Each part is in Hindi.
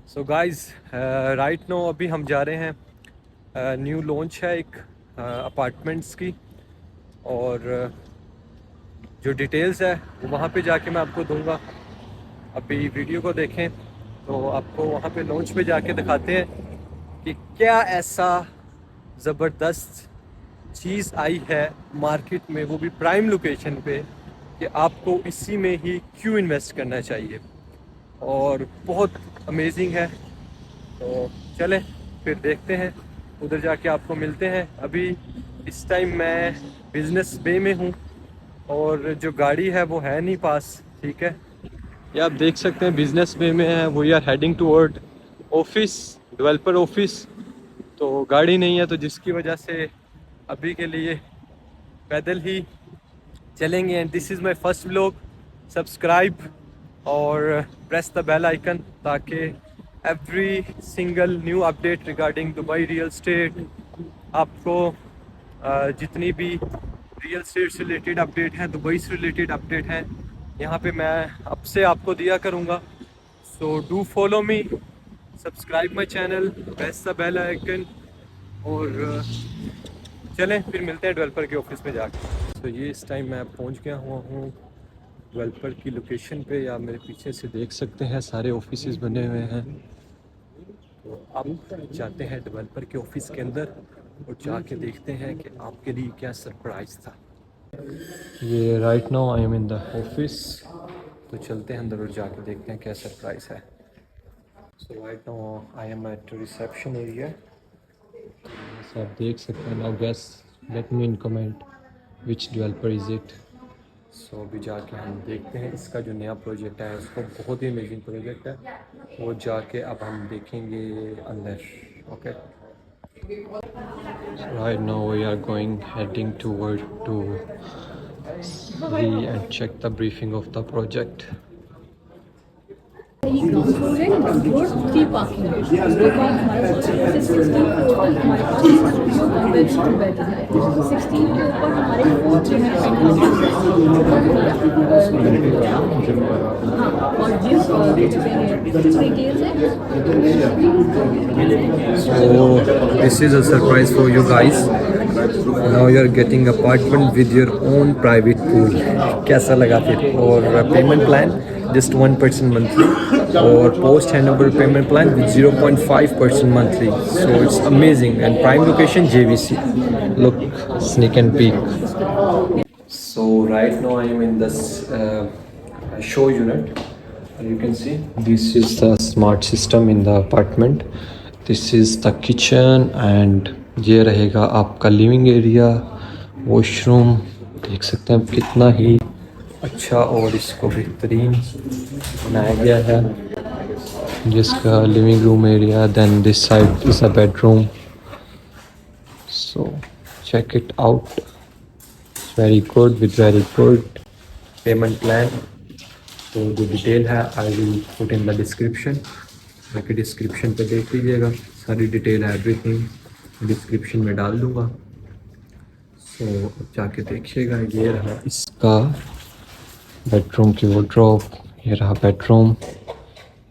सो गाइस राइट नो अभी हम जा रहे हैं, न्यू लॉन्च है एक अपार्टमेंट्स की। और जो डिटेल्स है वो वहाँ पे जाके मैं आपको दूंगा। अभी वीडियो को देखें तो आपको वहाँ पे लॉन्च पे जाके दिखाते हैं कि क्या ऐसा ज़बरदस्त चीज़ आई है मार्केट में, वो भी प्राइम लोकेशन पे, कि आपको इसी में ही क्यों इन्वेस्ट करना चाहिए। और बहुत अमेजिंग है। तो चलें फिर देखते हैं, उधर जाके आपको मिलते हैं। अभी इस टाइम मैं बिजनेस बे में हूँ और जो गाड़ी है वो है नहीं पास। ठीक है, ये आप देख सकते हैं बिजनेस बे में है। We are heading toward office, developer office. तो गाड़ी नहीं है, तो जिसकी वजह से अभी के लिए पैदल ही चलेंगे। And this is my first vlog. Subscribe और प्रेस द बेल आइकन ताकि every single new update regarding Dubai real estate आपको जितनी भी रियल स्टेट से रिलेटेड अपडेट हैं, दुबई से रिलेटेड अपडेट हैं, यहाँ पे मैं अब से आपको दिया करूँगा। So do follow me, subscribe my channel, press the bell icon. और चलें फिर मिलते हैं डेवलपर के ऑफिस में जाके। तो ये इस टाइम मैं पहुंच गया हुआ हूँ डेवलपर की लोकेशन पे। या मेरे पीछे से देख सकते हैं सारे ऑफिसेस बने हुए हैं। तो अब जाते हैं डेवलपर के ऑफिस के अंदर और जाके देखते हैं कि आपके लिए क्या सरप्राइज़ था। ये right now I M in the office. तो चलते हैं अंदर और जाके देखते हैं क्या सरप्राइज़ है। So right now I am at reception area. जैसे आप देख सकते हैं, now guess let me in comment which developer is it. So अभी जाके हम देखते हैं इसका जो नया प्रोजेक्ट है, उसको बहुत ही अमेजिंग प्रोजेक्ट है, वो जाके अब हम देखेंगे अंदर। Okay, right now we are going heading toward to see and check the briefing of the project. Ground floor है, ग्राउंड फ्लोर 3 पार्किंग है। उसके बाद हमारा फर्स्ट फ्लोर से 16 फ्लोर तक हमारे पास स्टूडियो 1 बेड 2 बेड है। 16 के ऊपर हमारे 4 300 हाँ, और जिम डिटेल्स है। So this is a surprise for you guys. Now you are getting apartment with your own private pool. कैसा लगा फिर? और पेमेंट प्लान just 1% monthly, और post handover payment plan with 0.5% monthly. So it's amazing. And prime location JVC. Look, sneak and peek. So right now I am in this show unit. You can see this is the smart system in the apartment. This is the kitchen and ये रहेगा आपका लिविंग एरिया, वॉशरूम। देख सकते हैं कितना ही अच्छा और इसको बेहतरीन बनाया गया है, जिसका living room area. Then this side is a bedroom. So check it out, very good with very good payment plan. तो जो डिटेल है I will put in the description. बाकी डिस्क्रिप्शन पे देख लीजिएगा, सारी डिटेल है, एवरीथिंग डिस्क्रिप्शन में डाल दूँगा। सो अब जाके देखिएगा। ये रहा इसका बेडरूम की वार्डरोब, ये रहा बेडरूम,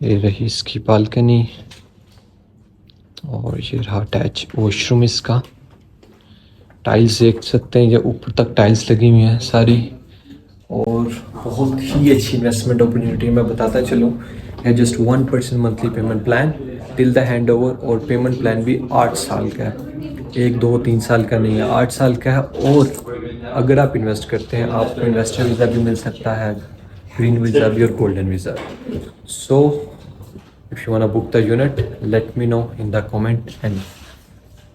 ये रही इसकी बालकनी, और ये रहा अटैच वॉशरूम। इसका टाइल्स देख सकते हैं, ये ऊपर तक टाइल्स लगी हुई हैं सारी। और बहुत ही अच्छी इन्वेस्टमेंट अपॉर्चुनिटी मैं बताता चलूँ है। Just 1% monthly payment plan till the hand over, और पेमेंट प्लान भी 8 साल का है, 1 2 3 साल का नहीं है, 8 साल का है। और अगर आप इन्वेस्ट करते हैं आपको इन्वेस्टर वीज़ा भी मिल सकता है, ग्रीन वीज़ा भी और golden visa. So if you want book the unit let me know in the comment and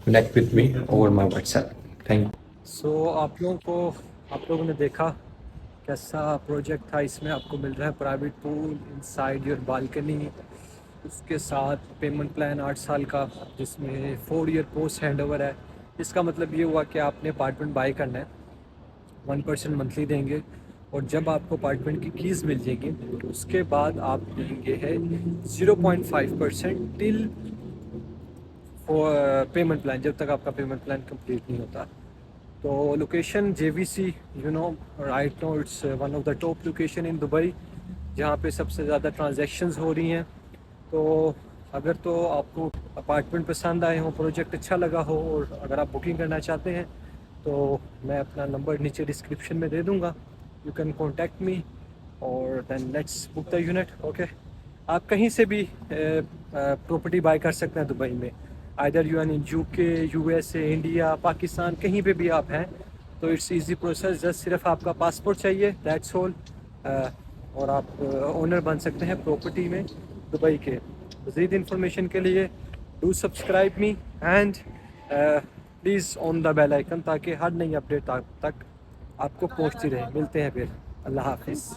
connect with me over my WhatsApp. Thank you. So आप लोगों ने देखा कैसा प्रोजेक्ट था। इसमें आपको मिल रहा है private pool inside your balcony, उसके साथ पेमेंट प्लान 8 साल का, जिसमें 4 ईयर पोस्ट हैंड ओवर है। इसका मतलब ये हुआ कि आपने अपार्टमेंट बाई करना है, 1% मंथली देंगे, और जब आपको अपार्टमेंट की कीज़ मिल जाएगी उसके बाद आप देंगे है 0.5% टिल पेमेंट प्लान, जब तक आपका पेमेंट प्लान कंप्लीट नहीं होता। तो location JVC, you know right no it's one of the top location in Dubai, जहाँ पे सबसे ज़्यादा ट्रांजैक्शंस हो रही हैं। तो अगर तो आपको अपार्टमेंट पसंद आए हो, प्रोजेक्ट अच्छा लगा हो और अगर आप बुकिंग करना चाहते हैं तो मैं अपना नंबर नीचे डिस्क्रिप्शन में दे दूँगा, यू कैन कॉन्टेक्ट मी और then let's book the unit. Okay, आप कहीं से भी प्रॉपर्टी बाय कर सकते हैं दुबई में, either you an in UK, USA, India, Pakistan, कहीं पे भी आप हैं तो इट्स इजी प्रोसेस। जस्ट सिर्फ आपका पासपोर्ट चाहिए, दैट्स ऑल, और आप ओनर बन सकते हैं प्रॉपर्टी में दुबई के। मज़ीद इंफॉर्मेशन के लिए do subscribe me and please on the bell icon, ताकि हर नई अपडेट तक आपको पहुंचती रहे। मिलते हैं फिर, अल्लाह हाफिज़।